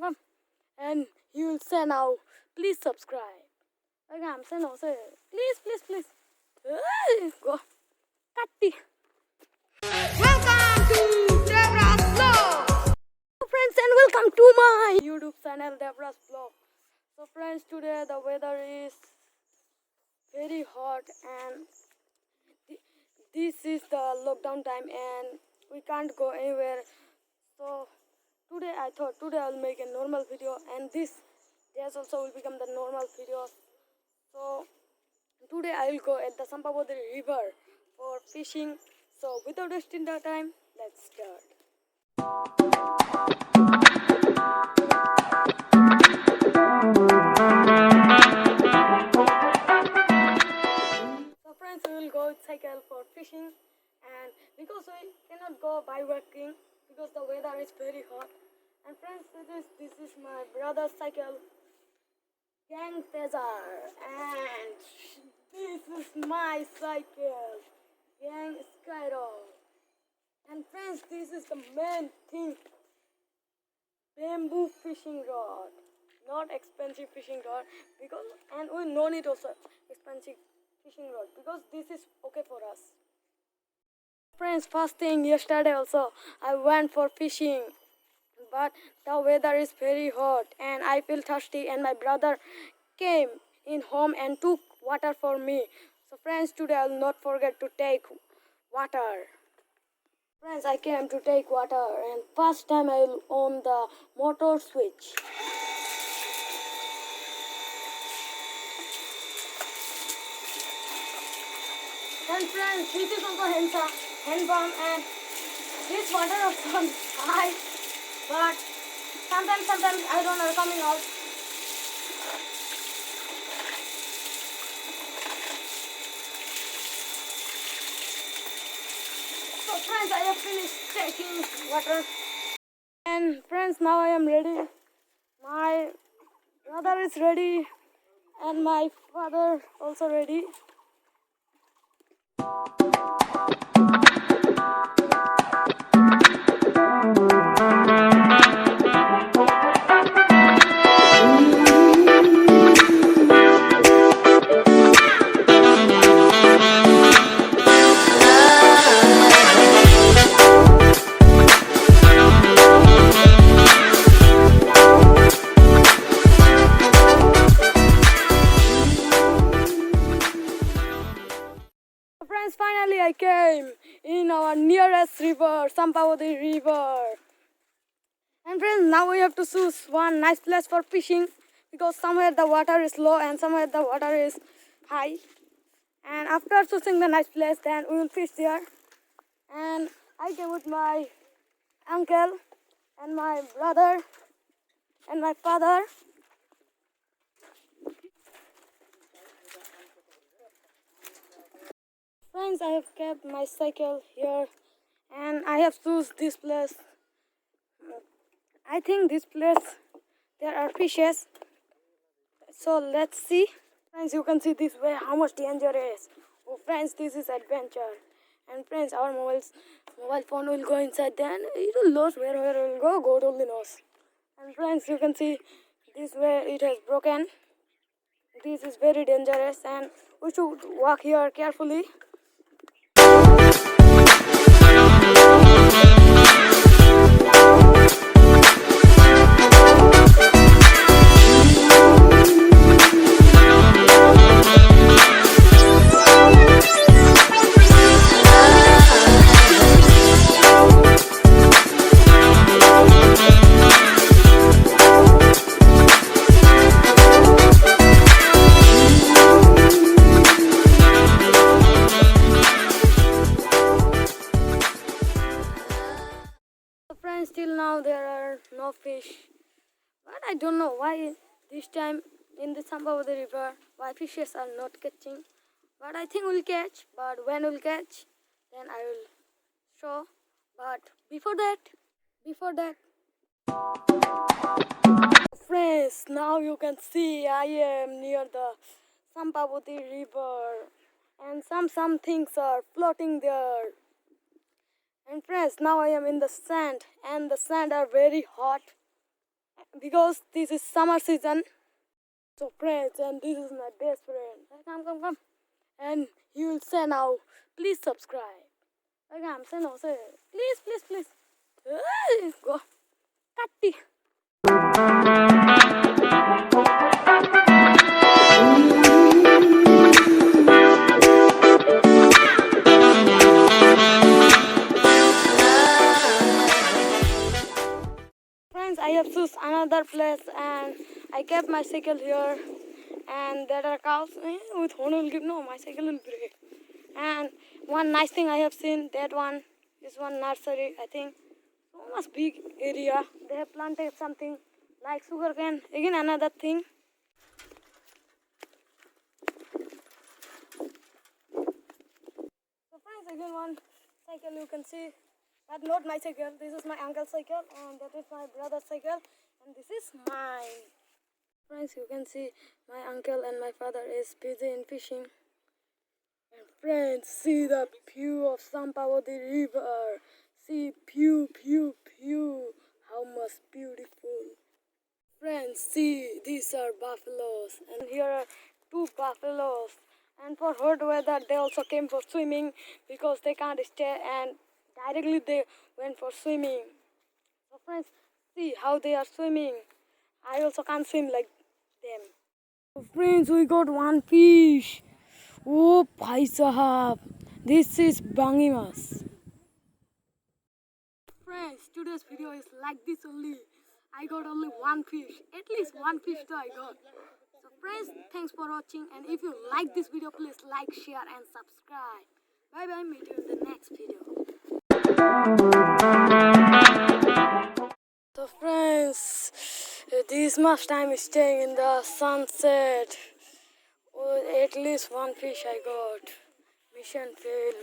come. And he will say now, please subscribe. Okay, I'm saying now, say, please. Go. Katti. Welcome to Deboraj's vlog. Hello friends and welcome to my YouTube channel Deboraj vlog. So friends, today the weather is very hot and this is the lockdown time and we can't go anywhere. So today I thought I'll make a normal video and this also will become the normal video. So today I will go at the Champabati river for fishing. So without wasting the time, let's start. So friends, we will go with cycle for fishing, and because we cannot go by walking because the weather is very hot. And friends, this is my brother's cycle, Gang Tezar, and this is my cycle, Gang Skyro. And friends, this is the main thing, bamboo fishing rod, not expensive fishing rod, because and we no need also expensive fishing rod because this is okay for us. Friends, first thing, yesterday also I went for fishing, but the weather is very hot and I feel thirsty, and my brother came in home and took water for me. So friends, today I will not forget to take water. Friends, I came to take water and first time I will on the motor switch. And friends, this is also hand pump, and this water also high, but sometimes I don't know coming out. So friends, I have finished taking water. And friends, now I am ready. My brother is ready and my father also ready. Friends, finally I came in our nearest river, Champabati river. And friends, now we have to choose one nice place for fishing because somewhere the water is low and somewhere the water is high. And after choosing the nice place, then we will fish there. And I came with my uncle and my brother and my father. Friends, I have kept my cycle here and I have chosen this place. I think this place there are fishes. So let's see. Friends, you can see this way how much danger is. Oh friends, this is adventure. And friends, our mobile phone will go inside, then it will lose where it will go, God only knows. And friends, you can see this way it has broken. This is very dangerous and we should walk here carefully. Friends, till now there are no fish, but I don't know why this time in the Champabati river why fishes are not catching. But I think we'll catch. But when we'll catch, then I will show. But before that, friends, now you can see I am near the Champabati river, and some things are floating there. And friends, now I am in the sand and the sand are very hot. because this is summer season. So friends, and this is my best friend. Come. And he will say now, please subscribe. Come, say no, say, please. Go. Katti. Friends, I have choose another place and I kept my cycle here and there are cows with horn will give no my cycle will break. And one nice thing I have seen that one is one nursery I think so much big area. They have planted something like sugarcane. Again another thing. So friends again one cycle you can see. But not my cycle. This is my uncle's cycle and that is my brother's cycle and this is mine. Friends, you can see my uncle and my father is busy in fishing. And friends, see the view of Champabati river. See view. How much beautiful. Friends, see these are buffaloes and here are two buffaloes. And for hot weather, they also came for swimming because they can't stay and directly they went for swimming. So friends, see how they are swimming. I also can't swim like them. So friends, we got one fish. Oh, bhai sahab. This is bangi mas. Friends, today's video is like this only. I got only one fish. At least one fish though I got. So friends, thanks for watching and if you like this video, please like, share and subscribe. Bye bye, meet you in the next video. So friends, this much time is staying in the sunset. Oh, at least one fish I got. Mission fail.